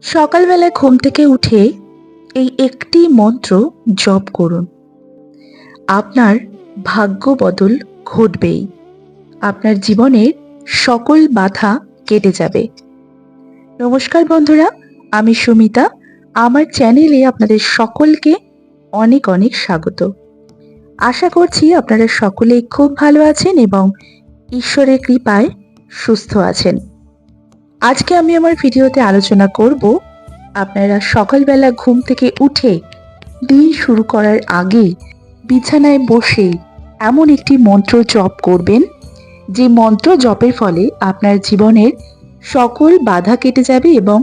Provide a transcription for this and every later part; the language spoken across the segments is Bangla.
সকালবেলায় ঘুম থেকে উঠে এই একটি মন্ত্র জপ করুন। আপনার ভাগ্য বদল ঘটবেই। আপনার জীবনের সকল বাধা কেটে যাবে। নমস্কার বন্ধুরা, আমি সুমিতা। আমার চ্যানেলে আপনাদের সকলকে অনেক অনেক স্বাগত। আশা করছি আপনারা সকলেই খুব ভালো আছেন এবং ঈশ্বরের কৃপায় সুস্থ আছেন। আজকে আমি আমার ভিডিওতে আলোচনা করব, আপনারা সকালবেলা ঘুম থেকে উঠে দিন শুরু করার আগে বিছানায় বসে এমন একটি মন্ত্র জপ করবেন, যে মন্ত্র জপের ফলে আপনার জীবনের সকল বাধা কেটে যাবে এবং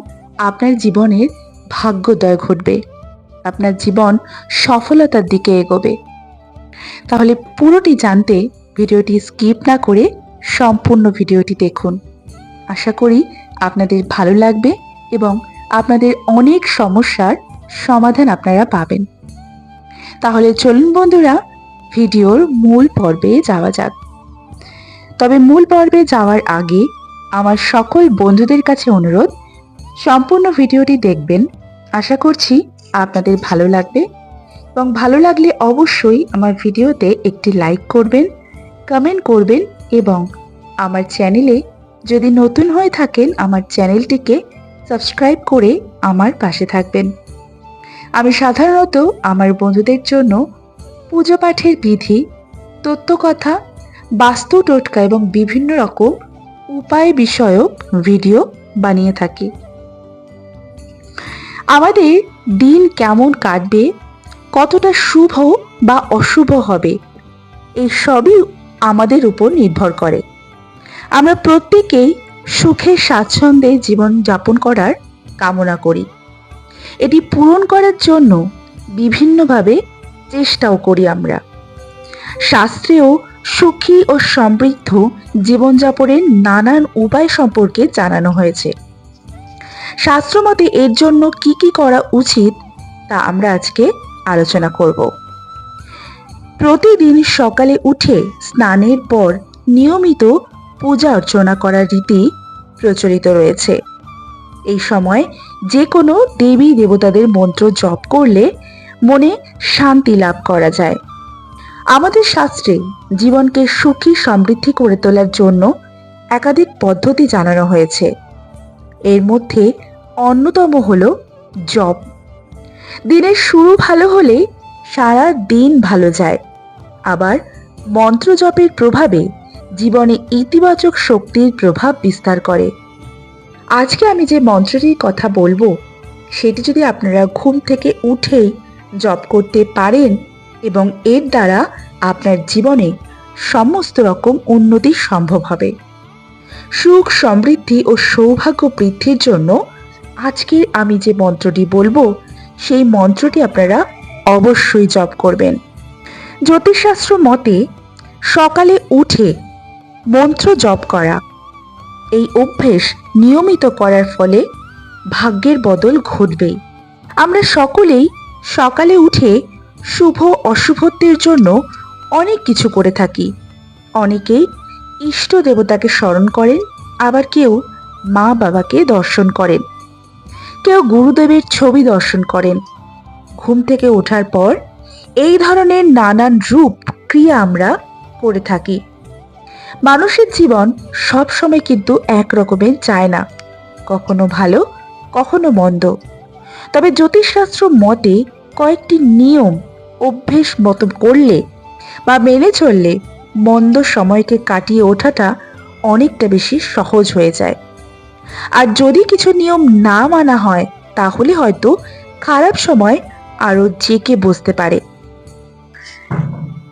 আপনার জীবনের ভাগ্যোদয় ঘটবে। আপনার জীবন সফলতার দিকে এগোবে। তাহলে পুরোটি জানতে ভিডিওটি স্কিপ না করে সম্পূর্ণ ভিডিওটি দেখুন। আশা করি আপনাদের ভালো লাগবে এবং আপনাদের অনেক সমস্যার সমাধান আপনারা পাবেন। তাহলে চলুন বন্ধুরা, ভিডিওর মূল পর্বে যাওয়া যাক। তবে মূল পর্বে যাওয়ার আগে আমার সকল বন্ধুদের কাছে অনুরোধ, সম্পূর্ণ ভিডিওটি দেখবেন। আশা করছি আপনাদের ভালো লাগবে এবং ভালো লাগলে অবশ্যই আমার ভিডিওতে একটি লাইক করবেন, কমেন্ট করবেন এবং আমার চ্যানেলে যদি নতুন হয়ে থাকেন আমার চ্যানেলটিকে সাবস্ক্রাইব করে আমার পাশে থাকবেন। আমি সাধারণত আমার বন্ধুদের জন্য পুজো পাঠের বিধি, তত্ত্বকথা, বাস্তু টোটকা এবং বিভিন্ন রকম উপায় বিষয়ক ভিডিও বানিয়ে থাকি। আমাদের দিন কেমন কাটবে, কতটা শুভ বা অশুভ হবে, এই সবই আমাদের উপর নির্ভর করে। আমরা প্রত্যেকেই সুখে স্বাচ্ছন্দ্যে জীবন যাপন করার কামনা করি। এটি পূরণ করার জন্য বিভিন্নভাবে চেষ্টাও করি আমরা। শাস্ত্রেও সুখী ও সমৃদ্ধ জীবনযাপনের নানান উপায় সম্পর্কে জানানো হয়েছে। শাস্ত্রমতে এর জন্য কি কি করা উচিত তা আমরা আজকে আলোচনা করব। প্রতিদিন সকালে উঠে স্নানের পর নিয়মিত পূজা অর্চনা করার রীতি প্রচলিত রয়েছে। এই সময় যে কোনো দেবী দেবতাদের মন্ত্র জপ করলে মনে শান্তি লাভ করা যায়। আমাদের শাস্ত্রে জীবনকে সুখী সমৃদ্ধি করে তোলার জন্য একাধিক পদ্ধতি জানানো হয়েছে। এর মধ্যে অন্যতম হলো জপ। দিনের শুরু ভালো হলে সারা দিন ভালো যায়। আবার মন্ত্র জপের প্রভাবে জীবনে ইতিবাচক শক্তির প্রভাব বিস্তার করে। আজকে আমি যে মন্ত্রটির কথা বলবো, সেটি যদি আপনারা ঘুম থেকে উঠেই জপ করতে পারেন এবং এর দ্বারা আপনার জীবনে সমস্ত রকম উন্নতি সম্ভব হবে। সুখ সমৃদ্ধি ও সৌভাগ্য বৃদ্ধির জন্য আজকে আমি যে মন্ত্রটি বলবো, সেই মন্ত্রটি আপনারা অবশ্যই জপ করবেন। জ্যোতিষশাস্ত্র মতে সকালে উঠে মন্ত্র জপ করা, এই অভ্যেস নিয়মিত করার ফলে ভাগ্যের বদল ঘটবেই। আমরা সকলেই সকালে উঠে শুভ অশুভত্বের জন্য অনেক কিছু করে থাকি। অনেকেই ইষ্ট দেবতাকে স্মরণ করেন, আবার কেউ মা বাবাকে দর্শন করেন, কেউ গুরুদেবের ছবি দর্শন করেন। ঘুম থেকে ওঠার পর এই ধরনের নানান রূপ ক্রিয়া আমরা করে থাকি। মানুষের জীবন সবসময় কিন্তু এক রকমের যায় না, কখনো ভালো কখনো মন্দ। তবে জ্যোতিষশাস্ত্র মতে কয়েকটি নিয়ম অভ্যেস মতো করলে বা মেনে চললে মন্দ সময়কে কাটিয়ে ওঠাটা অনেকটা বেশি সহজ হয়ে যায়। আর যদি কিছু নিয়ম না মানা হয়, তাহলে হয়তো খারাপ সময় আরো জেঁকে বসতে পারে।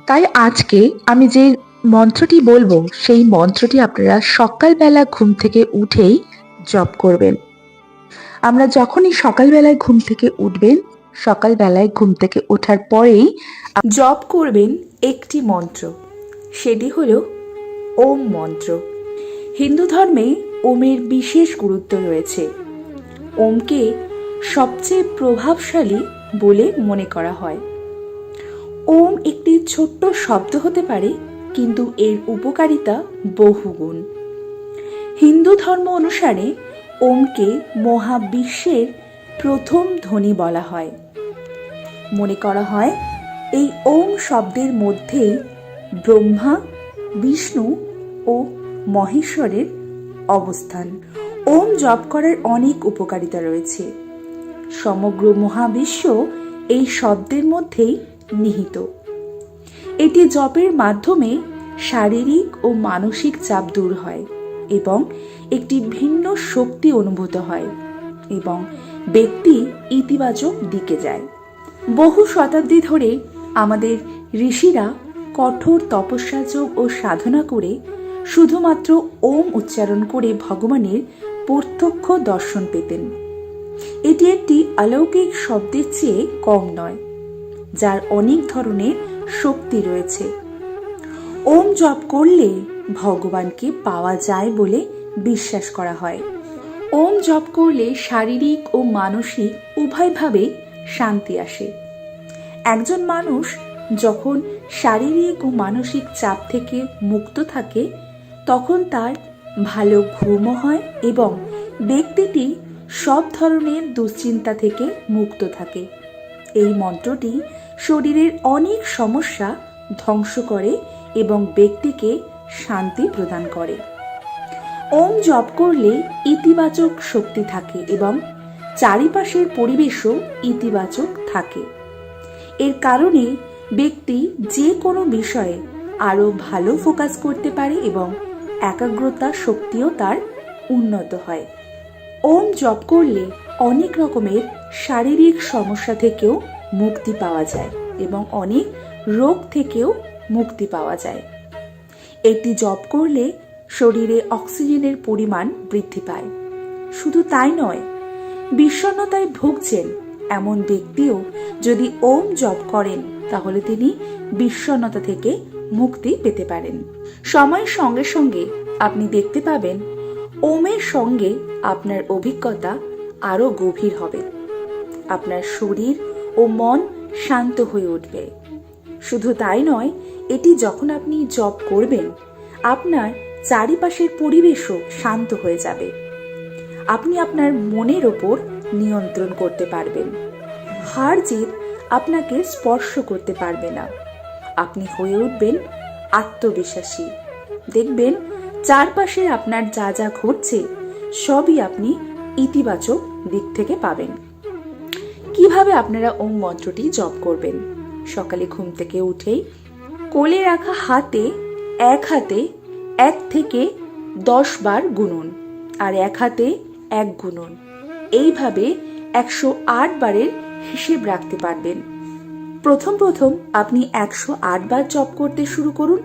তাই আজকে আমি যে মন্ত্রটি বলবো, সেই মন্ত্রটি আপনারা সকালবেলা ঘুম থেকে উঠেই জপ করবেন। আমরা যখনই সকালবেলায় ঘুম থেকে উঠবেন, সকালবেলায় ঘুম থেকে ওঠার পরেই জপ করবেন একটি মন্ত্র। সেটি হলো ওম মন্ত্র। হিন্দু ধর্মে ওমের বিশেষ গুরুত্ব রয়েছে। ওমকে সবচেয়ে প্রভাবশালী বলে মনে করা হয়। ওম একটি ছোট্ট শব্দ হতে পারে, কিন্তু এর উপকারিতা বহুগুণ। হিন্দু ধর্ম অনুসারে ওমকে মহাবিশ্বের প্রথম ধ্বনি বলা হয়। মনে করা হয় এই ওম শব্দের মধ্যেই ব্রহ্মা, বিষ্ণু ও মহেশ্বরের অবস্থান। ওম জপ করার অনেক উপকারিতা রয়েছে। সমগ্র মহাবিশ্ব এই শব্দের মধ্যেই নিহিত। এটি জপের মাধ্যমে শারীরিক ও মানসিক চাপ দূর হয় এবং একটি ভিন্ন শক্তি অনুভূত হয় এবং ব্যক্তি ইতিবাচক দিকে যায়। বহু শতাব্দী ধরে আমাদের ঋষিরা কঠোর তপস্যা যোগ ও সাধনা করে শুধুমাত্র ওম উচ্চারণ করে ভগবানের প্রত্যক্ষ দর্শন পেতেন। এটি একটি অলৌকিক শব্দের চেয়ে কম নয়, যার অনেক ধরনের শক্তি রয়েছে। ওম জপ করলে ভগবানকে পাওয়া যায় বলে বিশ্বাস করা হয়। ওম জপ করলে শারীরিক ও মানসিক উভয়ভাবে শান্তি আসে। একজন মানুষ যখন শারীরিক ও মানসিক চাপ থেকে মুক্ত থাকে তখন তার ভালো ঘুমও হয় এবং ব্যক্তিটি সব ধরনের দুশ্চিন্তা থেকে মুক্ত থাকে। এই মন্ত্রটি শরীরের অনেক সমস্যা ধ্বংস করে এবং ব্যক্তিকে শান্তি প্রদান করে। ওম জপ করলে ইতিবাচক শক্তি থাকে এবং চারিপাশের পরিবেশও ইতিবাচক থাকে। এর কারণে ব্যক্তি যে কোনো বিষয়ে আরো ভালো ফোকাস করতে পারে এবং একাগ্রতা শক্তিও তার উন্নত হয়। ওম জপ করলে অনেক রকমের শারীরিক সমস্যা থেকেও মুক্তি পাওয়া যায় এবং অনেক রোগ থেকেও মুক্তি পাওয়া যায়। এটি জপ করলে শরীরে অক্সিজেনের পরিমাণ বৃদ্ধি পায়। শুধু তাই নয়, বিষণ্ণতায় ভুগছেন এমন ব্যক্তিও যদি ওম জপ করেন তাহলে তিনি বিষণ্ণতা থেকে মুক্তি পেতে পারেন। সময়ের সঙ্গে সঙ্গে আপনি দেখতে পাবেন ওমের সঙ্গে আপনার অভিজ্ঞতা আরো গভীর হবে। আপনার শরীর ও মন শান্ত হয়ে উঠবে। শুধু তাই নয়, এটি যখন আপনি জপ করবেন আপনার চারিপাশের পরিবেশও শান্ত হয়ে যাবে। আপনি আপনার মনের ওপর নিয়ন্ত্রণ করতে পারবেন। হার জিত আপনাকে স্পর্শ করতে পারবে না। আপনি হয়ে উঠবেন আত্মবিশ্বাসী। দেখবেন চারপাশে আপনার যা যা ঘটছে সবই আপনি ইতিবাচক দিক থেকে পাবেন। কিভাবে আপনারা ওম মন্ত্রটি জপ করবেন? সকালে ঘুম থেকে উঠেই কোলে রাখা এক হাতে 1 থেকে 10 বার গুনুন আর এক হাতে 1 গুনুন। এইভাবে 108 বারের হিসেব রাখতে পারবেন। প্রথম আপনি 108 বার জপ করতে শুরু করুন।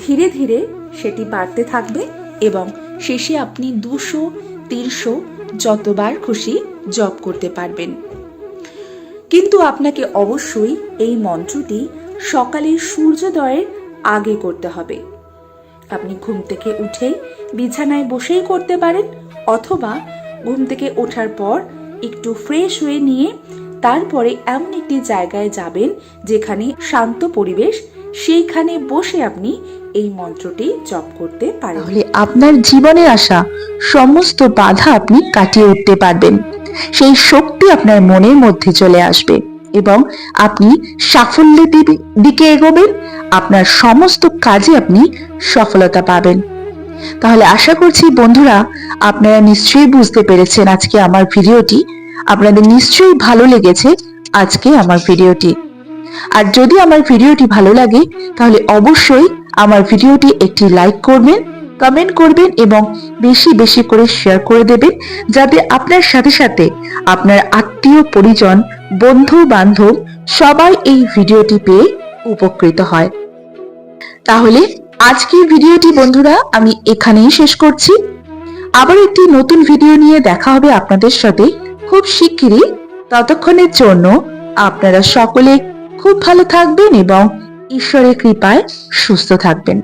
ধীরে ধীরে সেটি বাড়তে থাকবে এবং শেষে আপনি 200, 300 যতবার খুশি জপ করতে পারবেন। কিন্তু আপনাকে অবশ্যই এই মন্ত্রটি সকালের সূর্যোদয়ের আগে করতে হবে। আপনি ঘুম থেকে উঠেই বিছানায় বসেই করতে পারেন অথবা ঘুম থেকে ওঠার পর একটু ফ্রেশ হয়ে নিয়ে তারপরে এমন একটি জায়গায় যাবেন যেখানে শান্ত পরিবেশ, সেইখানে বসে আপনি এই মন্ত্রটি জপ করতে পারেন। তাহলে আপনার জীবনে আসা সমস্ত বাধা আপনি কাটিয়ে উঠতে পারবেন। সেই শক্তি আপনার মনের মধ্যে চলে আসবে এবং আপনি সাফল্যের দিকে এগোবেন। আপনার সমস্ত কাজে আপনি সফলতা পাবেন। তাহলে আশা করছি বন্ধুরা আপনারা নিশ্চয়ই বুঝতে পেরেছেন আজকে আমার ভিডিওটি। আপনাদের নিশ্চয়ই ভালো লেগেছে আজকে আমার ভিডিওটি। আর যদি আমার ভিডিওটি ভালো লাগে তাহলে অবশ্যই আমার ভিডিওটি একটি লাইক করবেন, কমেন্ট করবেন এবং বেশি বেশি করে শেয়ার করে দেবেন, যাতে আপনার সাথে সাথে আপনার আত্মীয় পরিজন, বন্ধু বান্ধব সবাই এই ভিডিওটি পেয়ে উপকৃত হয়। তাহলে আজকের ভিডিওটি বন্ধুরা আমি এখানেই শেষ করছি। আবার একটি নতুন ভিডিও নিয়ে দেখা হবে আপনাদের সাথে খুব শিগগিরই। ততক্ষণের জন্য আপনারা সকলে খুব ভালো থাকবেন এবং ঈশ্বরের কৃপায় সুস্থ থাকবেন।